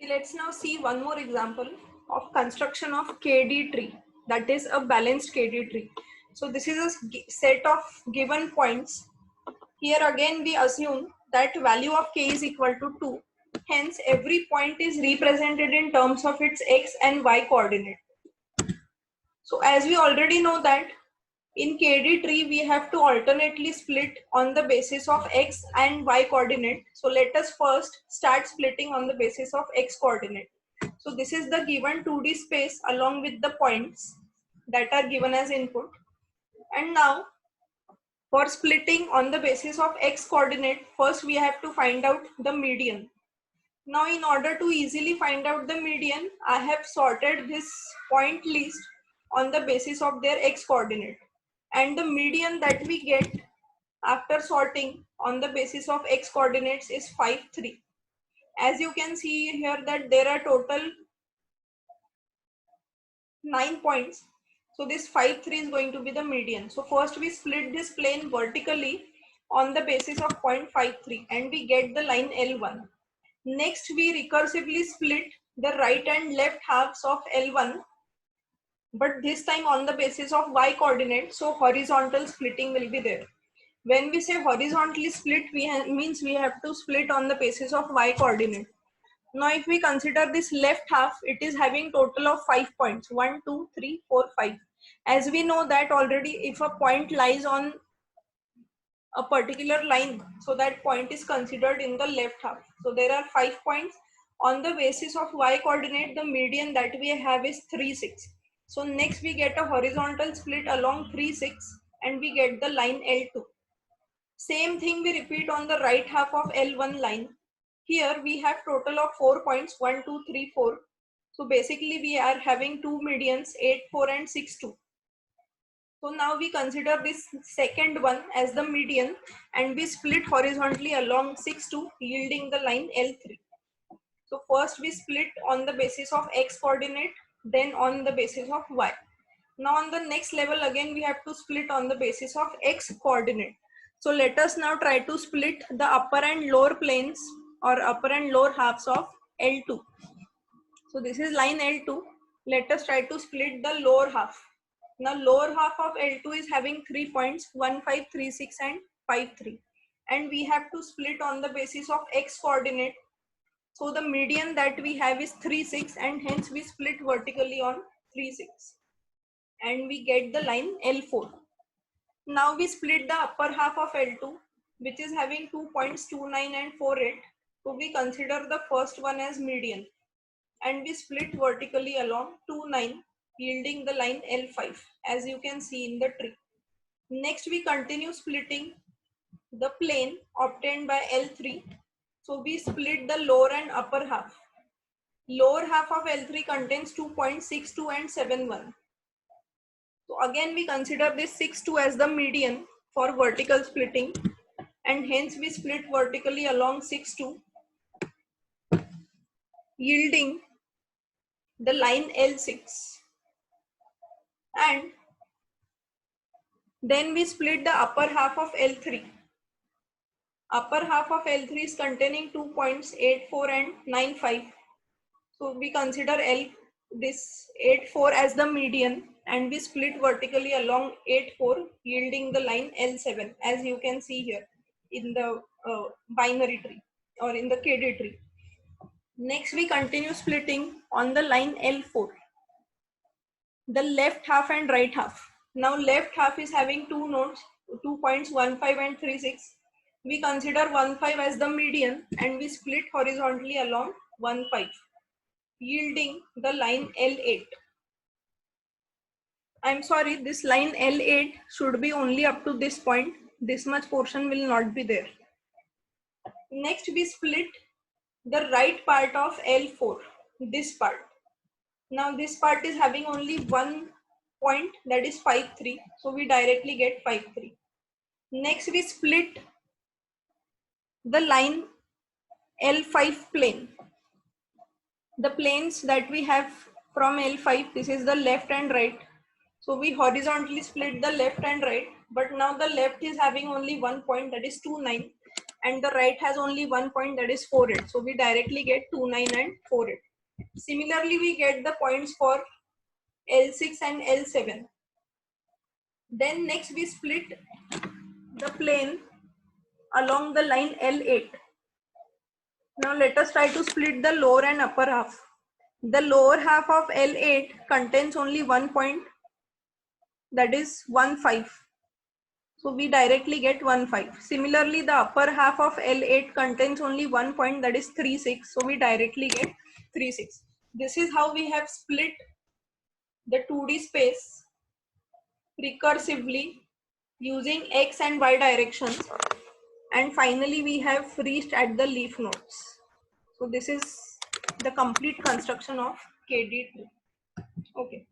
Let's now see one more example of construction of KD tree, that is a balanced KD tree. So this is a set of given points. Here again we assume that value of k is equal to 2. Hence every point is represented in terms of its x and y coordinate. So as we already know that in KD tree we have to alternately split on the basis of x and y coordinate. So let us first start splitting on the basis of x coordinate. So this is the given 2D space along with the points that are given as input. And now for splitting on the basis of x coordinate, first we have to find out the median. Now in order to easily find out the median, I have sorted this point list on the basis of their x coordinate. And the median that we get after sorting on the basis of x coordinates is 5, 3. As you can see here that there are total 9 points. So this 5, 3 is going to be the median. So first we split this plane vertically on the basis of 0.53 and we get the line L1. Next we recursively split the right and left halves of L1, but this time on the basis of y coordinate, so horizontal splitting will be there. When we say horizontally split, means we have to split on the basis of y coordinate. Now if we consider this left half, it is having total of 5 points, 1, 2, 3, 4, 5. As we know that already, if a point lies on a particular line, so that point is considered in the left half. So there are 5 points. On the basis of y coordinate, the median that we have is 3, 6. So next we get a horizontal split along 3, 6 and we get the line L2. Same thing we repeat on the right half of L1 line. Here we have total of 4 points, 1, 2, 3, 4. So basically we are having two medians, 8, 4 and 6, 2. So now we consider this second one as the median and we split horizontally along 6, 2, yielding the line L3. So first we split on the basis of x coordinate, then on the basis of y. Now on the next level again we have to split on the basis of x coordinate. So let us now try to split the upper and lower planes or upper and lower halves of L2. So this is line L2. Let us try to split the lower half. Now lower half of L2 is having 3 points, 1, 5, 3, 6 and 5, 3. And we have to split on the basis of x coordinate. So the median that we have is 3, 6 and hence we split vertically on 3, 6. And we get the line L4. Now we split the upper half of L2, which is having 2 points, 2, 9 and 4, 8. So we consider the first one as median. And we split vertically along 2, 9, yielding the line L5, as you can see in the tree. Next we continue splitting the plane obtained by L3. So we split the lower and upper half. Lower half of L3 contains 2.62 and 7.1. So again we consider this 6.2 as the median for vertical splitting and hence we split vertically along 6.2, yielding the line L6. And then we split the upper half of L3. Upper half of L3 is containing 2 points, 8, 4 and 9, 5. So we consider this 8, 4 as the median and we split vertically along 8, 4, yielding the line L7, as you can see here in the binary tree or in the KD tree. Next we continue splitting on the line L4, the left half and right half. Now left half is having two nodes, 2 points, 1, 5 and 3, 6. We consider 1, 5 as the median and we split horizontally along 1, 5, yielding the line L8. I'm sorry, this line L8 should be only up to this point. This much portion will not be there. Next we split the right part of L4, this part. Now this part is having only 1 point, that is 5, 3. So we directly get 5, 3. Next we split the line L5 plane. The planes that we have from L5, this is the left and right. So we horizontally split the left and right, but now the left is having only 1 point, that is 2, 9. and the right has only one point, that is 4, 8. So we directly get 2, 9 and 4, 8. Similarly, we get the points for L6 and L7. Then next we split the plane along the line L8. Now let us try to split the lower and upper half. The lower half of L8 contains only one point, that is 1, 5. So we directly get 1, 5. Similarly, the upper half of L8 contains only one point, that is 3, 6. So we directly get 3, 6. This is how we have split the 2D space recursively using X and Y directions. And finally, we have reached at the leaf nodes. So this is the complete construction of KD tree. Okay.